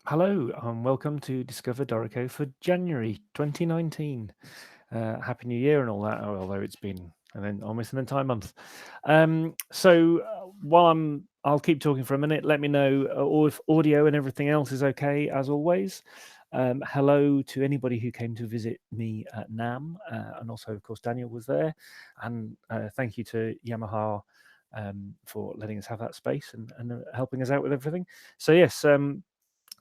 Hello and welcome to Discover Dorico for January 2019. Happy New Year and all that, although it's been almost an entire month. While I'll keep talking for a minute. Let me know if audio and everything else is okay, as always. Hello to anybody who came to visit me at NAM, and also, of course, Daniel was there. And thank you to Yamaha for letting us have that space and helping us out with everything. So yes,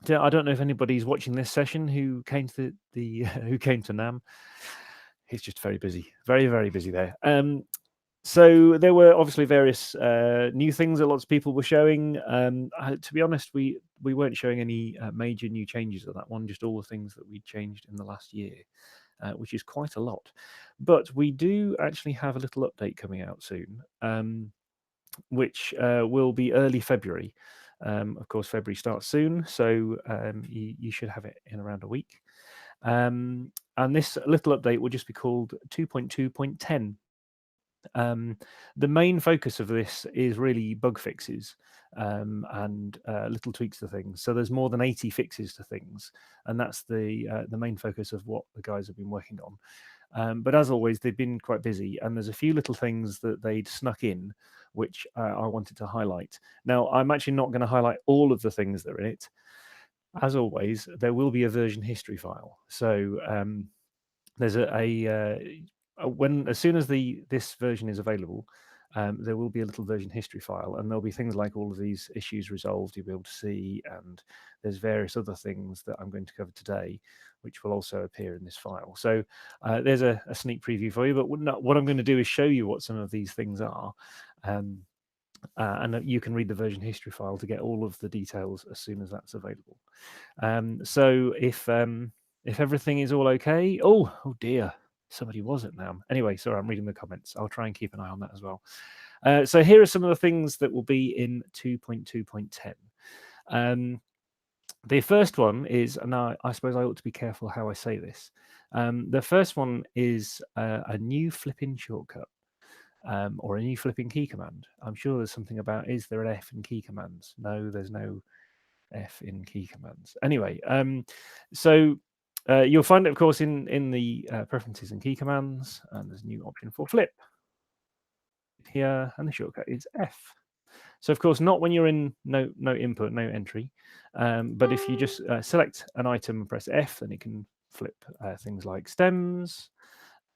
I don't know if anybody's watching this session who came to the who came to NAM. He's just very busy, very busy there. So there were obviously various new things that lots of people were showing. To be honest, we weren't showing any major new changes of that one, just all the things that we changed in the last year, which is quite a lot. But we do actually have a little update coming out soon, which will be early February. Of course, February starts soon, so you should have it in around a week. And this little update will just be called 2.2.10. The main focus of this is really bug fixes and little tweaks to things. So there's more than 80 fixes to things, and that's the main focus of what the guys have been working on. But as always, they've been quite busy, and there's a few little things that they'd snuck in, which I wanted to highlight. Now, I'm actually not going to highlight all of the things that are in it. As always, there will be a version history file. So there's as soon as this version is available, there will be a little version history file, and there'll be things like all of these issues resolved you'll be able to see, and there's various other things that I'm going to cover today, which will also appear in this file. So there's a sneak preview for you, but what I'm going to do is show you what some of these things are. And you can read the version history file to get all of the details as soon as that's available. So if everything is all okay, oh dear, somebody was it now. Anyway, sorry, I'm reading the comments. I'll try and keep an eye on that as well. So here are some of the things that will be in 2.2.10. The first one is, and I suppose I ought to be careful how I say this. The first one is a new flip-in shortcut. Or a new flipping key command. I'm sure there's something about, is there an F in key commands? No, there's no F in key commands. Anyway, so you'll find it, of course, in the preferences and key commands, and there's a new option for flip here, and the shortcut is F. So, of course, not when you're in no input, no entry, but if you just select an item and press F, then it can flip things like stems,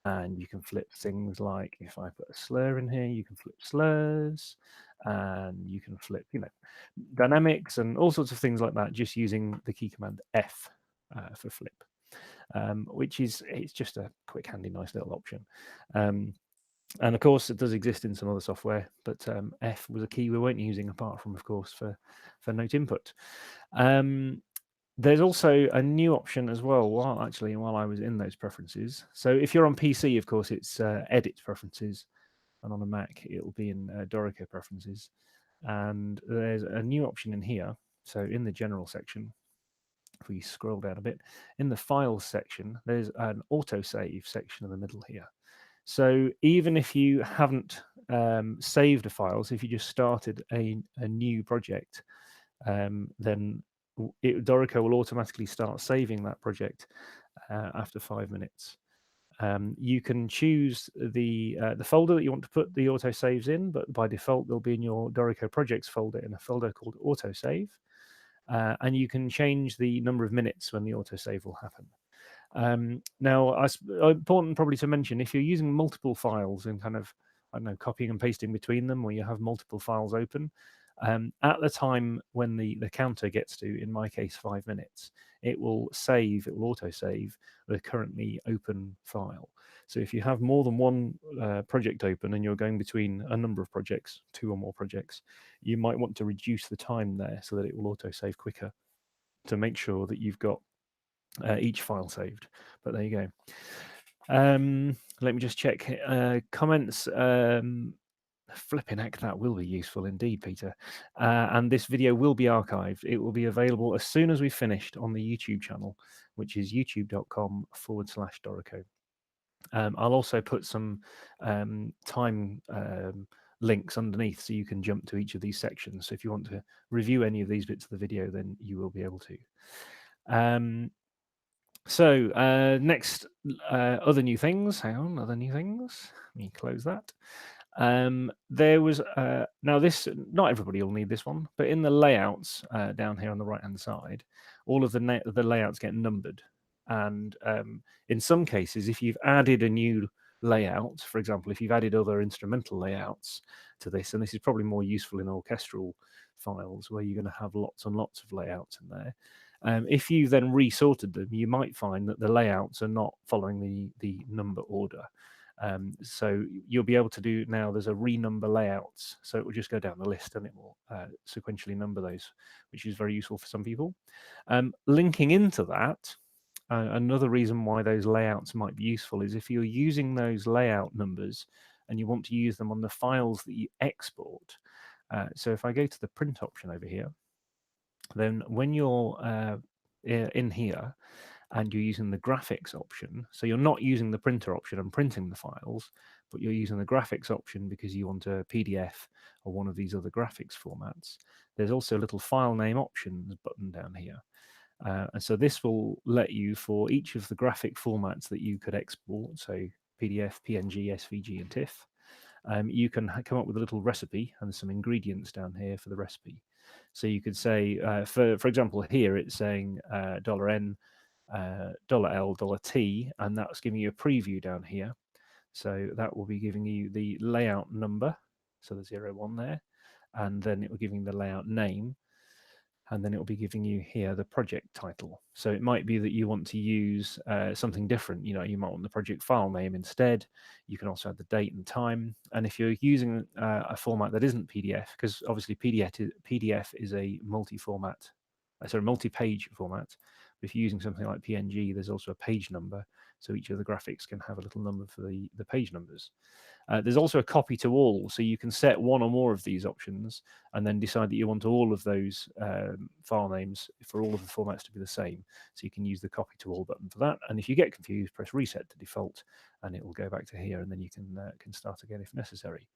and you can flip things like, if I put a slur in here, you can flip slurs, and you can flip, dynamics and all sorts of things like that, just using the key command F for flip, it's just a quick, handy, nice little option. And of course, it does exist in some other software, but F was a key we weren't using, apart from, of course, for note input. There's also a new option as well, while I was in those preferences. So if you're on PC, of course, it's edit preferences, and on a Mac, it'll be in Dorico preferences. And there's a new option in here. So in the general section, if we scroll down a bit, in the files section, there's an autosave section in the middle here. So even if you haven't saved a file, so if you just started a new project, then Dorico will automatically start saving that project after 5 minutes. You can choose the folder that you want to put the autosaves in, but by default they'll be in your Dorico projects folder in a folder called autosave, and you can change the number of minutes when the autosave will happen. Now, important probably to mention, if you're using multiple files and kind of, I don't know, copying and pasting between them, or you have multiple files open, at the time when the counter gets to, in my case, 5 minutes, it will autosave the currently open file. So if you have more than one project open and you're going between a number of projects, 2 or more projects, you might want to reduce the time there so that it will autosave quicker, to make sure that you've got each file saved. But there you go. Let me just check comments. Flipping heck, that will be useful indeed, Peter. And this video will be archived. It will be available as soon as we've finished on the YouTube channel, which is youtube.com/Dorico. I'll also put some time links underneath so you can jump to each of these sections. So if you want to review any of these bits of the video, then you will be able to. Next, other new things. Hang on, other new things. Let me close that. There was now this. Not everybody will need this one, but in the layouts down here on the right hand side, all of the layouts get numbered, and in some cases, if you've added a new layout, for example, if you've added other instrumental layouts to this, and this is probably more useful in orchestral files where you're going to have lots and lots of layouts in there. If you then resorted them, you might find that the layouts are not following the number order. So you'll be able to do now, there's a renumber layouts. So it will just go down the list and it will sequentially number those, which is very useful for some people. Linking into that, another reason why those layouts might be useful is if you're using those layout numbers and you want to use them on the files that you export. So if I go to the print option over here, then when you're in here and you're using the graphics option, so you're not using the printer option and printing the files, but you're using the graphics option because you want a PDF or one of these other graphics formats, there's also a little file name options button down here. And so this will let you, for each of the graphic formats that you could export, so PDF, PNG, SVG, and TIFF, you can come up with a little recipe and some ingredients down here for the recipe. So you could say, for example, here it's saying $N, $L, $T, and that's giving you a preview down here. So that will be giving you the layout number, so the 01 there, and then it will give you the layout name, and then it will be giving you here the project title. So it might be that you want to use something different. You know, you might want the project file name instead. You can also add the date and time. And if you're using a format that isn't PDF, because obviously PDF is a multi-format, multi-page format. But if you're using something like PNG, there's also a page number. So each of the graphics can have a little number for the page numbers. There's also a copy to all, so you can set one or more of these options and then decide that you want all of those file names for all of the formats to be the same. So you can use the copy to all button for that. And if you get confused, press reset to default and it will go back to here, and then you can start again if necessary.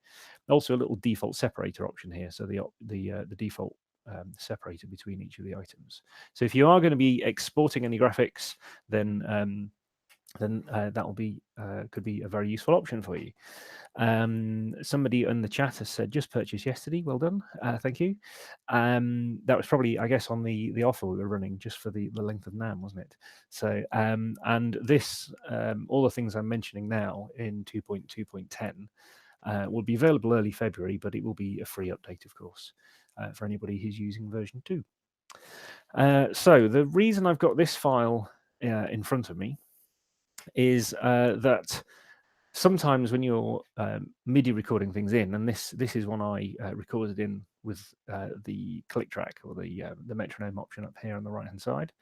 Also a little default separator option here, so the default separator between each of the items. So if you are going to be exporting any graphics, then that will be could be a very useful option for you. Somebody in the chat has said just purchased yesterday. Well done, thank you. That was probably, I guess, on the offer we were running just for the length of NAM, wasn't it? So and this all the things I'm mentioning now in 2.2.10 will be available early February, but it will be a free update, of course, for anybody who's using version 2. So the reason I've got this file in front of me is that sometimes when you're MIDI recording things in, and this is one I recorded in with the click track or the metronome option up here on the right hand side.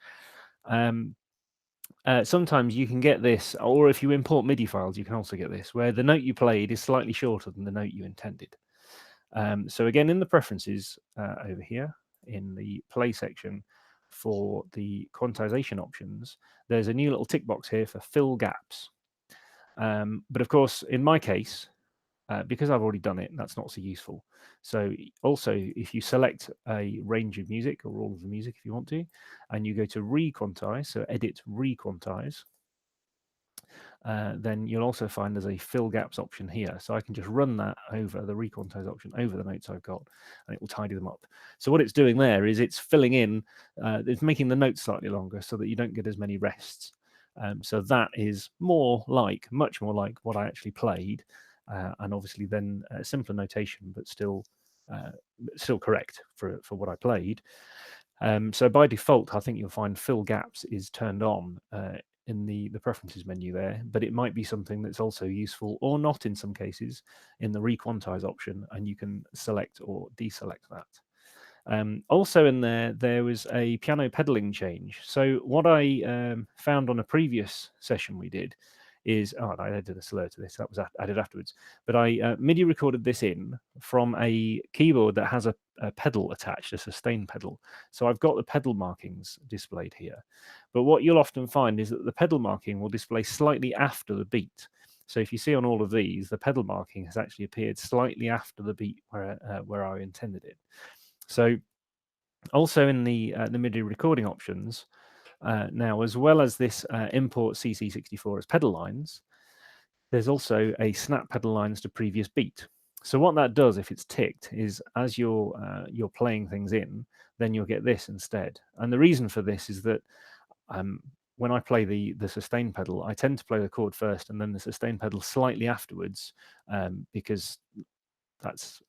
Sometimes you can get this, or if you import MIDI files, you can also get this, where the note you played is slightly shorter than the note you intended. So again, in the preferences over here in the play section for the quantization options, there's a new little tick box here for fill gaps. But of course, in my case, because I've already done it, that's not so useful. So also, if you select a range of music or all of the music if you want to, and you go to requantize, so edit requantize, then you'll also find there's a fill gaps option here. So I can just run that over the requantize option over the notes I've got, and it will tidy them up. So what it's doing there is it's filling in, it's making the notes slightly longer so that you don't get as many rests. So that is much more like what I actually played, and obviously then simpler notation, but still correct for what I played. So by default, I think you'll find fill gaps is turned on in the preferences menu there, but it might be something that's also useful or not in some cases in the requantize option, and you can select or deselect that. Also in there was a piano pedaling change. So what I found on a previous session we did is, I added a slur to this, that was added afterwards, but I MIDI recorded this in from a keyboard that has a pedal attached, a sustain pedal. So I've got the pedal markings displayed here. But what you'll often find is that the pedal marking will display slightly after the beat. So if you see on all of these, the pedal marking has actually appeared slightly after the beat where I intended it. So also in the MIDI recording options, now, as well as this import CC64 as pedal lines, there's also a snap pedal lines to previous beat. So what that does, if it's ticked, is as you're playing things in, then you'll get this instead. And the reason for this is that when I play the sustain pedal, I tend to play the chord first and then the sustain pedal slightly afterwards, because that's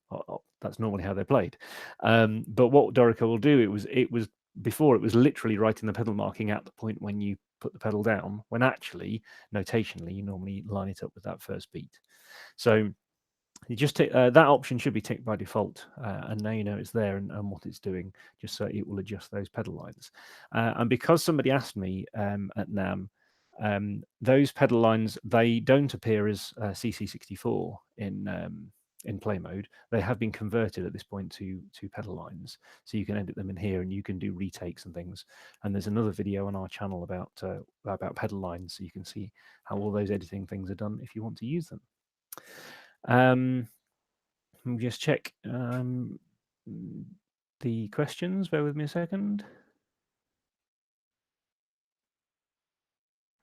normally how they're played. But what Dorico will do, it was before, it was literally writing the pedal marking at the point when you put the pedal down, when actually notationally you normally line it up with that first beat. So you just tick, that option should be ticked by default, and now you know it's there and what it's doing, just so it will adjust those pedal lines. And because somebody asked me at NAMM, those pedal lines, they don't appear as CC64 in play mode. They have been converted at this point to pedal lines, so you can edit them in here and you can do retakes and things. And there's another video on our channel about pedal lines, so you can see how all those editing things are done if you want to use them. Let me just check the questions. Bear with me a second.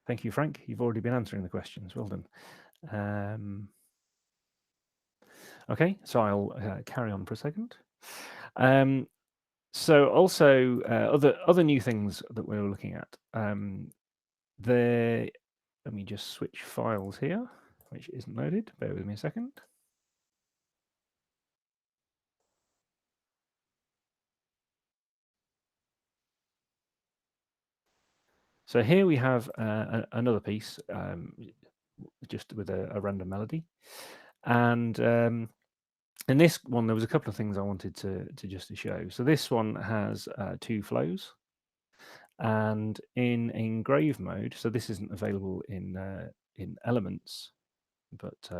Thank you, Frank. You've already been answering the questions. Well done. Okay, so I'll carry on for a second. So also other new things that we're looking at. Let me just switch files here, which isn't loaded. Bear with me a second. So here we have another piece, just with a random melody. And in this one, there was a couple of things I wanted to just to show. So this one has 2 flows. And in engrave mode, so this isn't available in Elements, but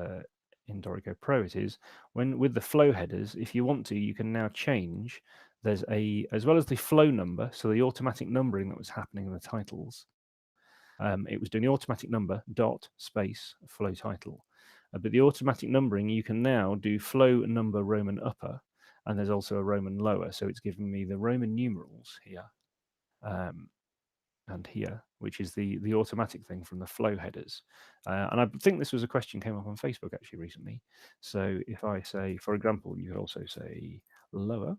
in Dorico Pro it is. With the flow headers, if you want to, you can now change. There's as well as the flow number, so the automatic numbering that was happening in the titles. It was doing the automatic number dot space flow title, but the automatic numbering, you can now do flow number Roman upper, and there's also a Roman lower. So it's giving me the Roman numerals here. And here, which is the automatic thing from the flow headers. And I think this was a question came up on Facebook actually recently. So if I say, for example, you could also say lower,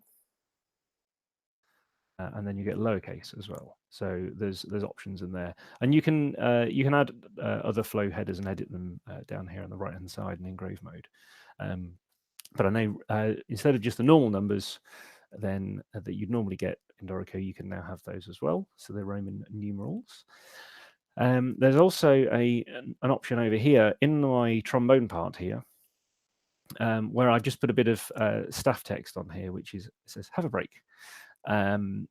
and then you get lowercase as well. So there's options in there, and you can add other flow headers and edit them down here on the right hand side in engrave mode. But I know instead of just the normal numbers, then that you'd normally get in Dorico, you can now have those as well. So they're Roman numerals. There's also an option over here in my trombone part here, where I've just put a bit of staff text on here, which says "have a break," and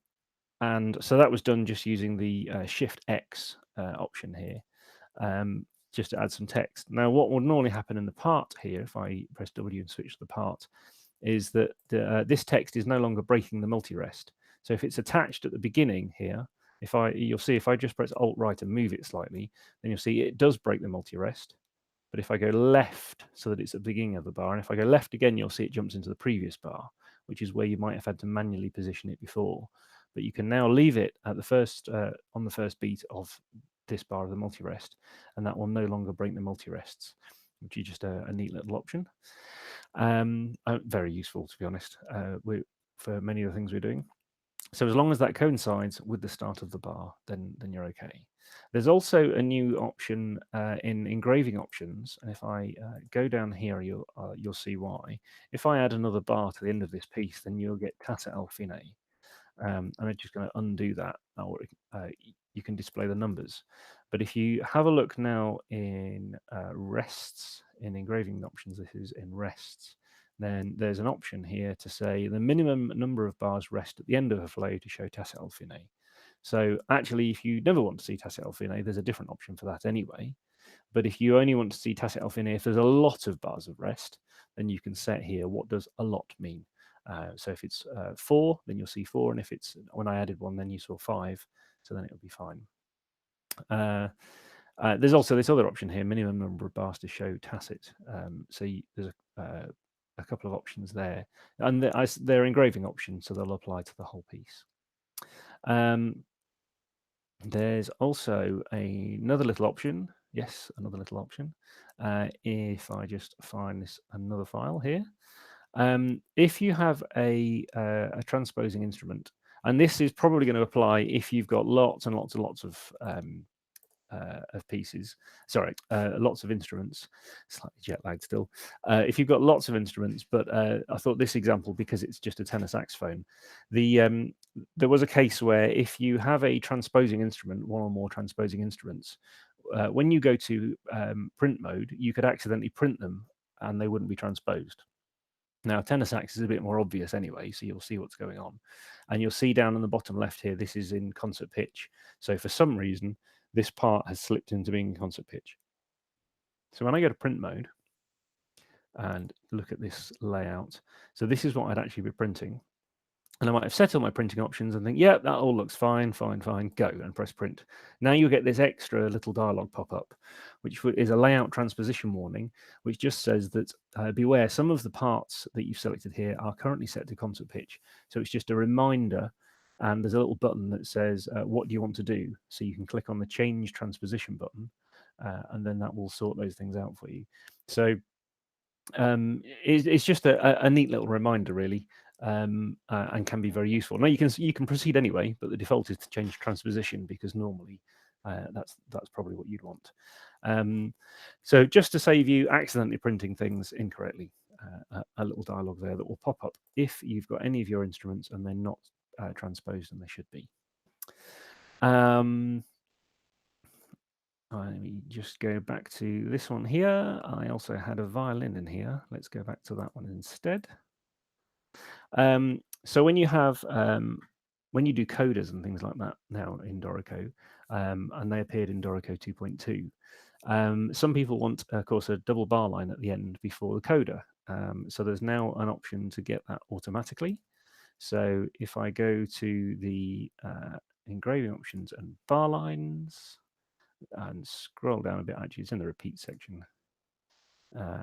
so that was done just using the Shift X option here, just to add some text. Now, what would normally happen in the part here, if I press W and switch to the part, is that this text is no longer breaking the multi-rest. So if it's attached at the beginning here, you'll see if I just press Alt right and move it slightly, then you'll see it does break the multi-rest. But if I go left so that it's at the beginning of the bar, and if I go left again, you'll see it jumps into the previous bar, which is where you might have had to manually position it before. But you can now leave it at the first on the first beat of this bar of the multi-rest, and that will no longer break the multi-rests, which is just a neat little option. Very useful, to be honest, for many of the things we're doing. So as long as that coincides with the start of the bar, then you're okay. There's also a new option in engraving options, and if I go down here, you'll see why. If I add another bar to the end of this piece, then you'll get tacet al fine. And I'm just going to undo that, or you can display the numbers. But if you have a look now in rests, in engraving options, this is in rests, then there's an option here to say the minimum number of bars rest at the end of a flow to show tacet al fine. So actually, if you never want to see tacet al fine, there's a different option for that anyway. But if you only want to see tacet al fine, if there's a lot of bars of rest, then you can set here, what does a lot mean? So if it's 4, then you'll see 4. And if it's, when I added 1, then you saw 5. So then it'll be fine. There's also this other option here, minimum number of bars to show tacet. So there's a couple of options there, and they're engraving options, so they'll apply to the whole piece. There's also another little option. Yes, another little option. If I just find another file here, if you have a transposing instrument, and this is probably going to apply if you've got lots and lots and lots of pieces, sorry, lots of instruments, slightly jet lagged still. If you've got lots of instruments, but I thought this example, because it's just a tenor saxophone, there was a case where if you have a transposing instrument, one or more transposing instruments, when you go to print mode, you could accidentally print them and they wouldn't be transposed. Now, tenor sax is a bit more obvious anyway, so you'll see what's going on. And you'll see down on the bottom left here, this is in concert pitch. So for some reason, this part has slipped into being in concert pitch. So when I go to print mode and look at this layout, so this is what I'd actually be printing. And I might have set all my printing options and think, yeah, that all looks fine, fine, fine, go, and press print. Now you get this extra little dialog pop up, which is a layout transposition warning, which just says that beware, some of the parts that you've selected here are currently set to concert pitch. So it's just a reminder, and there's a little button that says, what do you want to do? So you can click on the change transposition button, and then that will sort those things out for you. So it's just a neat little reminder, really, and can be very useful. Now you can proceed anyway, but the default is to change transposition, because normally that's probably what you'd want. So just to save you accidentally printing things incorrectly, a little dialog there that will pop up if you've got any of your instruments and they're not transposed, and they should be. Let me just go back to this one here. I also had a violin in here. Let's go back to that one instead. So when you have when you do codas and things like that now in Dorico, and they appeared in Dorico 2.2, some people want, of course, a double bar line at the end before the coda. So there's now an option to get that automatically. So if I go to the engraving options and bar lines, and scroll down a bit, actually it's in the repeat section,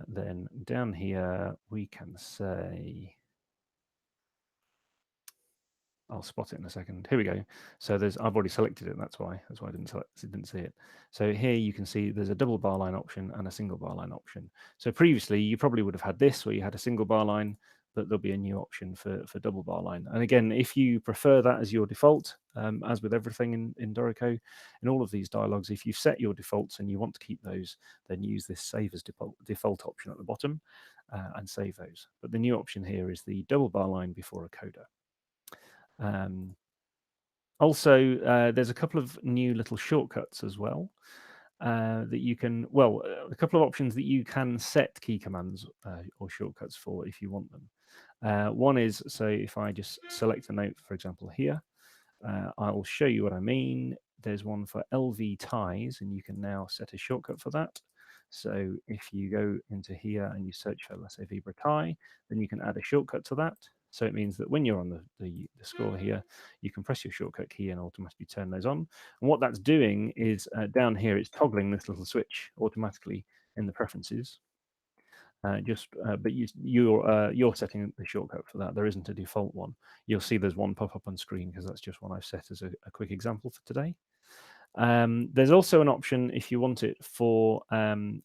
then down here we can say, I'll spot it in a second. Here we go. So I've already selected it. That's why I didn't see it. So here you can see there's a double bar line option and a single bar line option. So previously you probably would have had this where you had a single bar line, but there'll be a new option for double bar line. And again, if you prefer that as your default, as with everything in Dorico, in all of these dialogues, if you've set your defaults and you want to keep those, then use this save as default option at the bottom and save those. But the new option here is the double bar line before a coda. Also, there's a couple of new little shortcuts as well that you can, a couple of options that you can set key commands or shortcuts for if you want them. One is, so if I just select a note, for example, here, I will show you what I mean. There's one for LV ties, and you can now set a shortcut for that. So if you go into here and you search for, let's say, Vibra tie, then you can add a shortcut to that. So it means that when you're on the score here, you can press your shortcut key and automatically turn those on. And what that's doing is down here, it's toggling this little switch automatically in the preferences. But you're setting the shortcut for that. There isn't a default one. You'll see there's one pop up on screen because that's just one I've set as a quick example for today. There's also an option if you want it for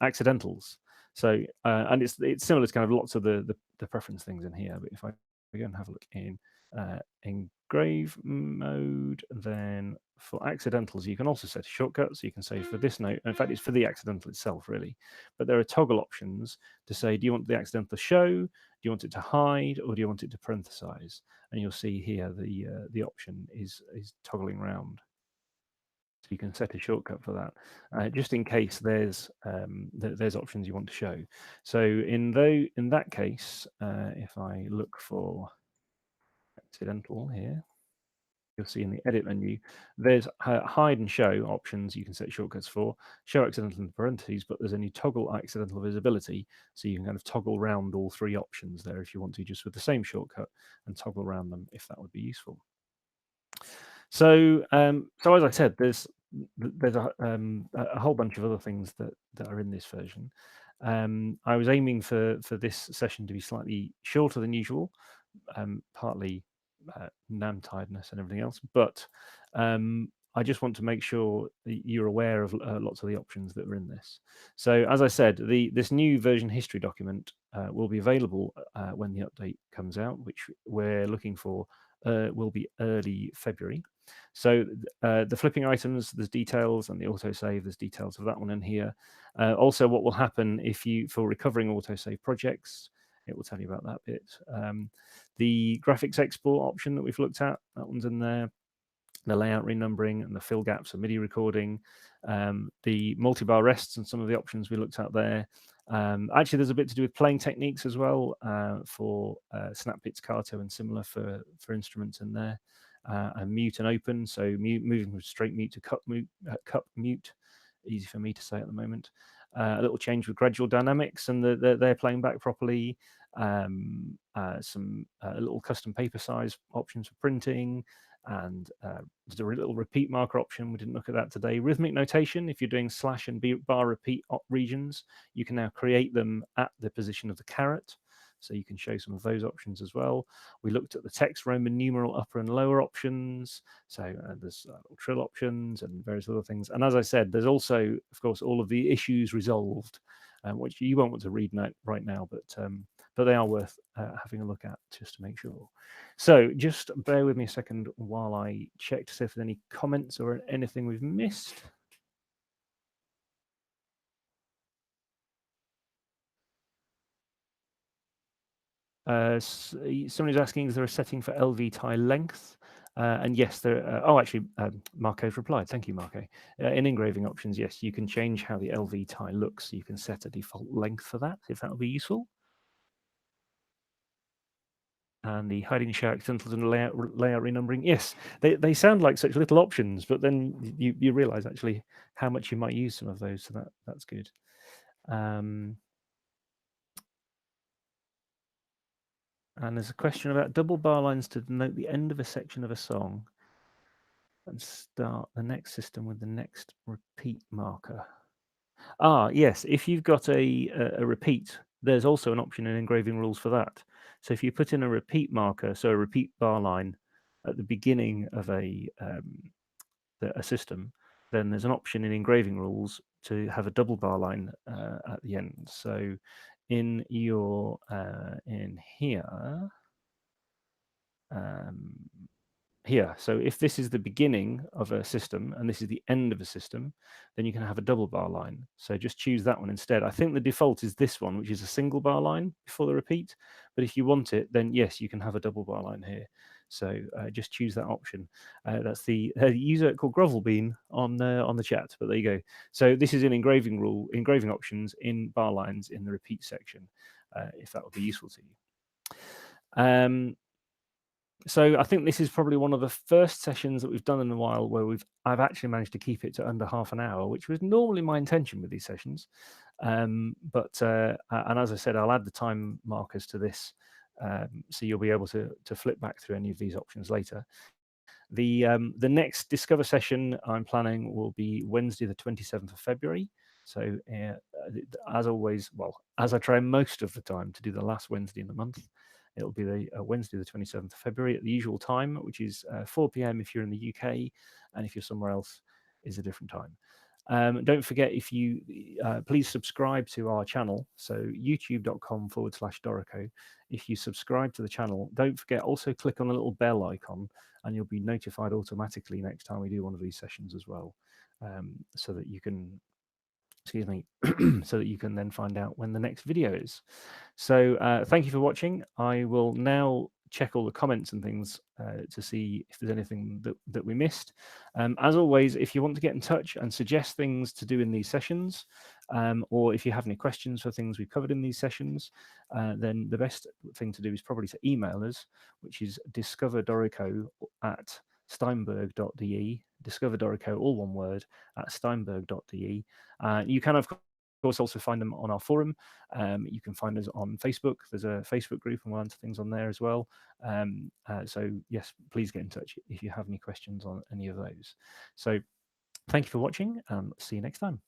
accidentals. So and it's similar to kind of lots of the preference things in here. But if I go and have a look in engrave mode, then for accidentals you can also set a shortcut. So you can say for this note, in fact it's for the accidental itself really, but there are toggle options to say, do you want the accidental to show, do you want it to hide, or do you want it to parenthesize? And you'll see here the option is toggling around. So you can set a shortcut for that, just in case there's options you want to show. So in that case, if I look for accidental here, you'll see in the edit menu, there's hide and show options you can set shortcuts for. Show accidental in parentheses, but there's only toggle accidental visibility, so you can kind of toggle around all three options there if you want to, just with the same shortcut, and toggle around them if that would be useful. So as I said, there's there's a whole bunch of other things that are in this version. I was aiming for this session to be slightly shorter than usual, partly NAM tiredness and everything else, but I just want to make sure that you're aware of lots of the options that are in this. So as I said, this new version history document will be available when the update comes out, which we're looking for will be early February. So the flipping items, there's details, and the autosave, there's details of that one in here. Also, what will happen if you, for recovering autosave projects, it will tell you about that bit. The graphics export option that we've looked at, that one's in there. The layout renumbering and the fill gaps and MIDI recording, the multi-bar rests and some of the options we looked at there. Actually, there's a bit to do with playing techniques as well for snap pizzicato and similar for instruments in there. And mute and open, so moving from straight mute to cup mute, easy for me to say at the moment. A little change with gradual dynamics and they're playing back properly. Some little custom paper size options for printing, and there's a little repeat marker option. We didn't look at that today. Rhythmic notation, if you're doing slash and bar repeat regions, you can now create them at the position of the caret. So you can show some of those options as well. We looked at the text Roman numeral upper and lower options. So there's trill options and various other things. And as I said, there's also, of course, all of the issues resolved, which you won't want to read right now, but they are worth having a look at just to make sure. So just bear with me a second while I check to see if there's any comments or anything we've missed. Somebody's asking, is there a setting for LV tie length? And yes, there. Actually, Marco's replied. Thank you, Marco. In engraving options, yes, you can change how the LV tie looks. You can set a default length for that, if that would be useful. And the hiding shower accidentals and layout renumbering. Yes, they sound like such little options, but then you realize actually how much you might use some of those. So that's good. And there's a question about double bar lines to denote the end of a section of a song and start the next system with the next repeat marker. Yes, if you've got a repeat, there's also an option in engraving rules for that. So if you put in a repeat marker, so a repeat bar line at the beginning of a system, then there's an option in engraving rules to have a double bar line at the end. So in your in here, here. So if this is the beginning of a system and this is the end of a system, then you can have a double bar line. So just choose that one instead. I think the default is this one, which is a single bar line before the repeat. But if you want it, then yes, you can have a double bar line here. So just choose that option. That's the user called Grovelbean on the chat. But there you go. So this is an engraving options in bar lines in the repeat section, if that would be useful to you. So I think this is probably one of the first sessions that we've done in a while where I've actually managed to keep it to under half an hour, which was normally my intention with these sessions. And as I said, I'll add the time markers to this, so you'll be able to flip back through any of these options later. The next Discover session I'm planning will be Wednesday, the 27th of February. So as always, well, as I try most of the time to do the last Wednesday in the month, it'll be the Wednesday, the 27th of February at the usual time, which is 4 p.m. if you're in the UK, and if you're somewhere else, is a different time. Don't forget, if you please subscribe to our channel, so youtube.com/Dorico. If you subscribe to the channel, don't forget also click on the little bell icon, and you'll be notified automatically next time we do one of these sessions as well, so that you can, excuse me, so that you can then find out when the next video is. So thank you for watching. I will now check all the comments and things to see if there's anything that we missed. As always, if you want to get in touch and suggest things to do in these sessions, or if you have any questions for things we've covered in these sessions, then the best thing to do is probably to email us, which is discoverdorico@steinberg.de, discoverdorico, all one word, at steinberg.de. You can, of course, also find them on our forum. You can find us on Facebook. There's a Facebook group and we'll answer things on there as well. So yes, please get in touch if you have any questions on any of those. So Thank you for watching. See you next time.